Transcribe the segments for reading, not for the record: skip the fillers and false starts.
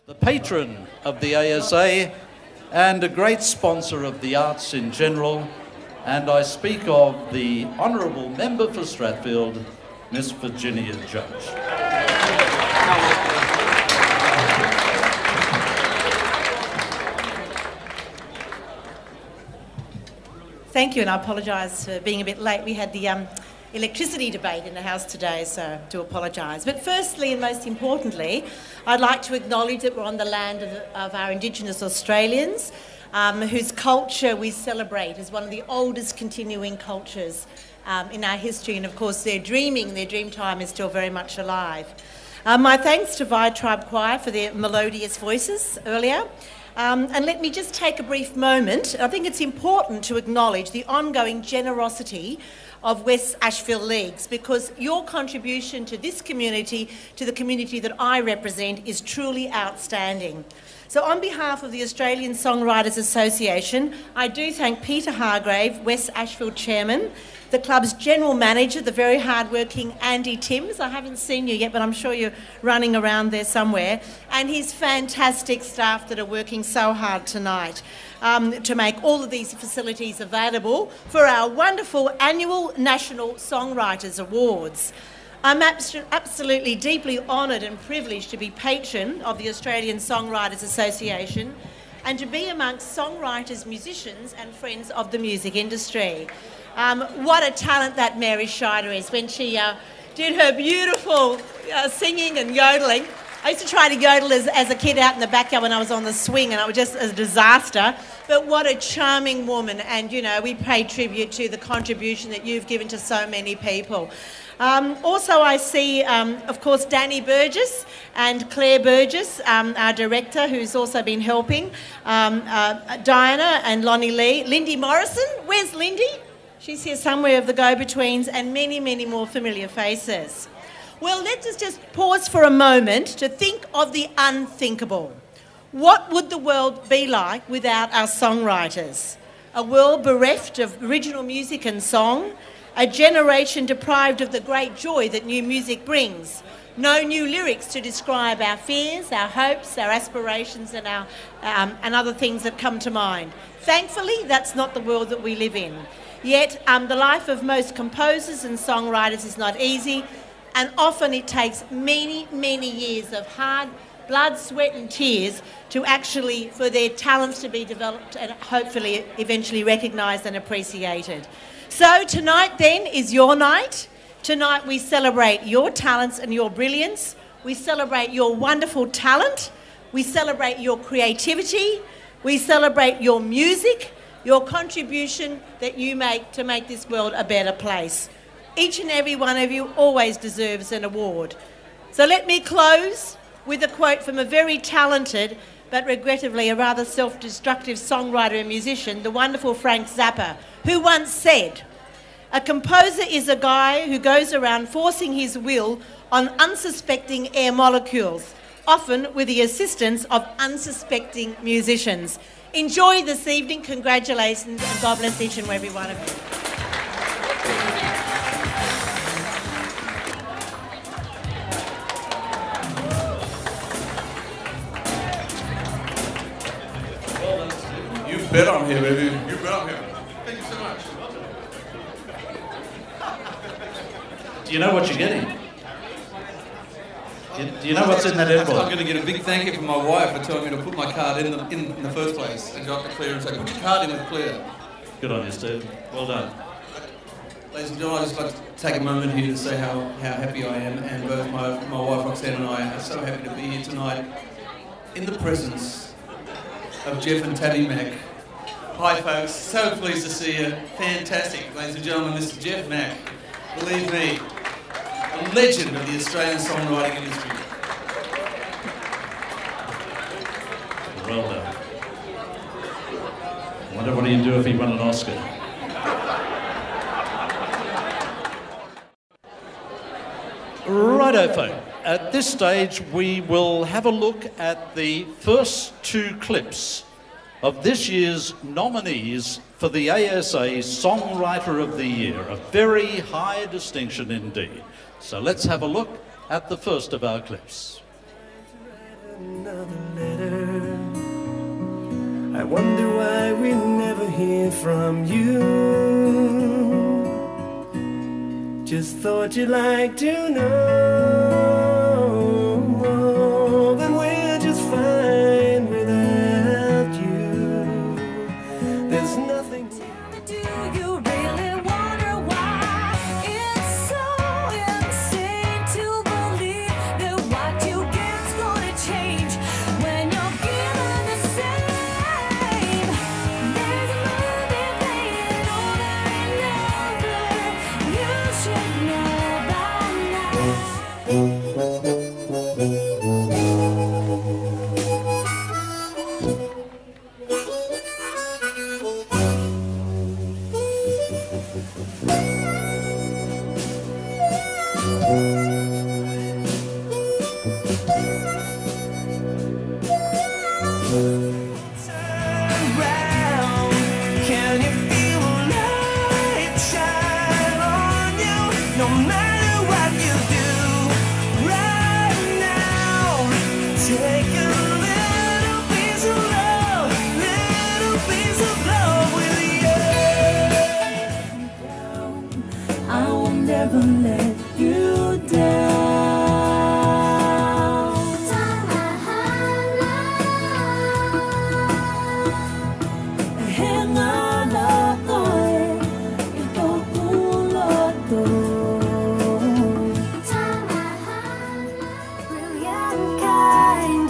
the patron of the ASA and a great sponsor of the arts in general, and I speak of the Honourable Member for Strathfield, Miss Virginia Judge. Thank you, and I apologise for being a bit late. We had the electricity debate in the House today, so I do apologise. But firstly and most importantly, I'd like to acknowledge that we're on the land of our Indigenous Australians, whose culture we celebrate as one of the oldest continuing cultures in our history, and of course their dream time is still very much alive. My thanks to Vi Tribe Choir for their melodious voices earlier. And let me just take a brief moment. I think it's important to acknowledge the ongoing generosity of West Ashfield Leagues, because your contribution to this community, to the community that I represent, is truly outstanding. So on behalf of the Australian Songwriters Association, I do thank Peter Hargrave, West Ashfield Chairman, the club's General Manager, the very hard-working Andy Timms. I haven't seen you yet, but I'm sure you're running around there somewhere. And his fantastic staff that are working so hard tonight to make all of these facilities available for our wonderful annual National Songwriters Awards. I'm absolutely deeply honoured and privileged to be patron of the Australian Songwriters Association and to be amongst songwriters, musicians and friends of the music industry. What a talent that Mary Scheider is when she did her beautiful singing and yodelling. I used to try to yodel as a kid out in the backyard when I was on the swing, and it was just a disaster. But what a charming woman, and you know, we pay tribute to the contribution that you've given to so many people. Also I see, of course, Danny Burgess and Claire Burgess, our director, who's also been helping, Diana and Lonnie Lee, Lindy Morrison. Where's Lindy? She's here somewhere of the go-betweens, and many, many more familiar faces. Well, let's just pause for a moment to think of the unthinkable. What would the world be like without our songwriters? A world bereft of original music and song, a generation deprived of the great joy that new music brings, no new lyrics to describe our fears, our hopes, our aspirations and other things that come to mind. Thankfully, that's not the world that we live in. Yet, the life of most composers and songwriters is not easy, and often it takes many, many years of hard blood, sweat and tears for their talents to be developed and hopefully eventually recognised and appreciated. So tonight then is your night. Tonight we celebrate your talents and your brilliance. We celebrate your wonderful talent. We celebrate your creativity. We celebrate your music, your contribution that you make to make this world a better place. Each and every one of you always deserves an award. So let me close with a quote from a very talented, but regrettably a rather self-destructive songwriter and musician, the wonderful Frank Zappa, who once said, "A composer is a guy who goes around forcing his will on unsuspecting air molecules, often with the assistance of unsuspecting musicians." Enjoy this evening. Congratulations, and God bless each and every one of you. You bet I'm here, baby. You bet I'm here. Thank you so much. Do you know what you're getting? Do you know what's in that envelope? I'm going to get a big thank you from my wife for telling me to put my card in the first place and go up to Claire and say, put your card in with Claire. Good on you, Steve. Well done. Ladies and gentlemen, I'd just like to take a moment here to say how happy I am, and both my wife Roxanne and I are so happy to be here tonight in the presence of Jeff and Tabby Mack. Hi folks, so pleased to see you. Fantastic. Ladies and gentlemen, Mr. Jeff Mack. Believe me, a legend of the Australian songwriting industry. Well done. I wonder what he'd do if he won an Oscar. Righto, folk. At this stage, we will have a look at the first two clips of this year's nominees for the ASA Songwriter of the Year, a very high distinction indeed. So let's have a look at the first of our clips. Another I wonder why we never hear from you. Just thought you'd like to know that we're just fine without you. There's nothing to Do you really wonder why it's so insane to believe that what you get's gonna change when you're given the same? There's a movie playing over and over. You should know by now. around. Can you feel the light shine on you? No matter what you do right now, take a little piece of love, little piece of love with you. I will never let you down. Brilliant kind,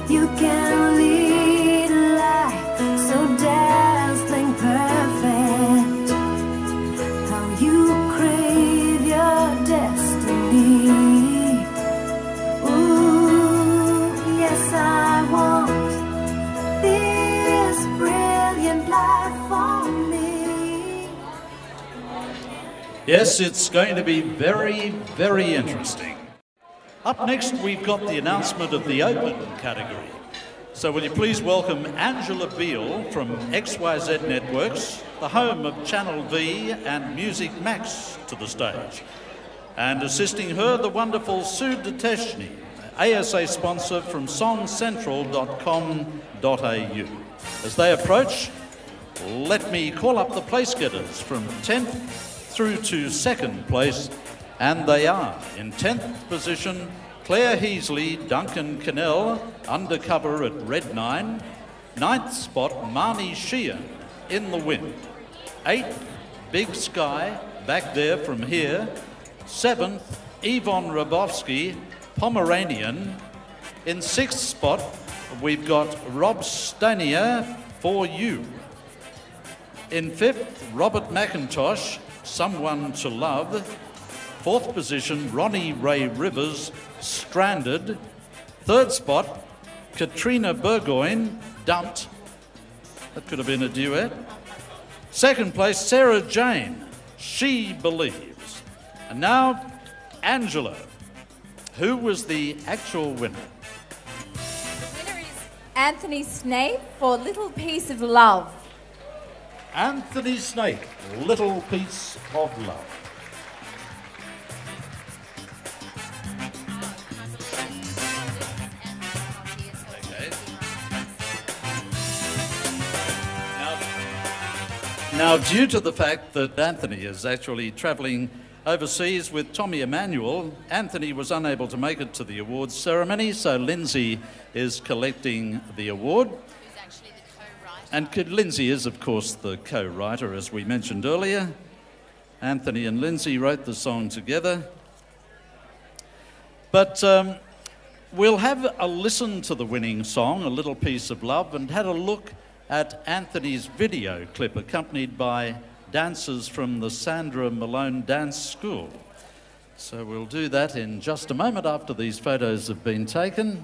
you can lead a life so dazzling perfect. How you crave your destiny. Ooh, yes, I want this brilliant life for me. Yes, it's going to be very, very interesting. Up next, we've got the announcement of the open category. So will you please welcome Angela Beale from XYZ Networks, the home of Channel V and Music Max, to the stage. And assisting her, the wonderful Sue Deteshny, ASA sponsor from songcentral.com.au. As they approach, let me call up the place getters from 10th through to 2nd place, and they are in 10th position Claire Heasley, Duncan Cannell, Undercover at Red 9. 9th spot Marnie Sheehan, In the Wind. 8th Big Sky, Back There From Here. 7th Yvonne Rabowski, Pomeranian. In 6th spot we've got Rob Stanier, For You. In 5th Robert McIntosh, Someone to Love. 4th position, Ronnie Ray Rivers, Stranded. 3rd spot, Katrina Burgoyne, Dumped. That could have been a duet. 2nd place, Sarah Jane, She Believes. And now, Angela. Who was the actual winner? The winner is Anthony Snape for Little Piece of Love. Anthony Snape, Little Piece of Love. Now, due to the fact that Anthony is actually travelling overseas with Tommy Emmanuel, Anthony was unable to make it to the awards ceremony, so Lindsay is collecting the award. Who's actually the co-writer. And Lindsay is, of course, the co-writer, as we mentioned earlier. Anthony and Lindsay wrote the song together. But we'll have a listen to the winning song, A Little Piece of Love, and had a look at Anthony's video clip, accompanied by dancers from the Sandra Malone Dance School. So we'll do that in just a moment after these photos have been taken.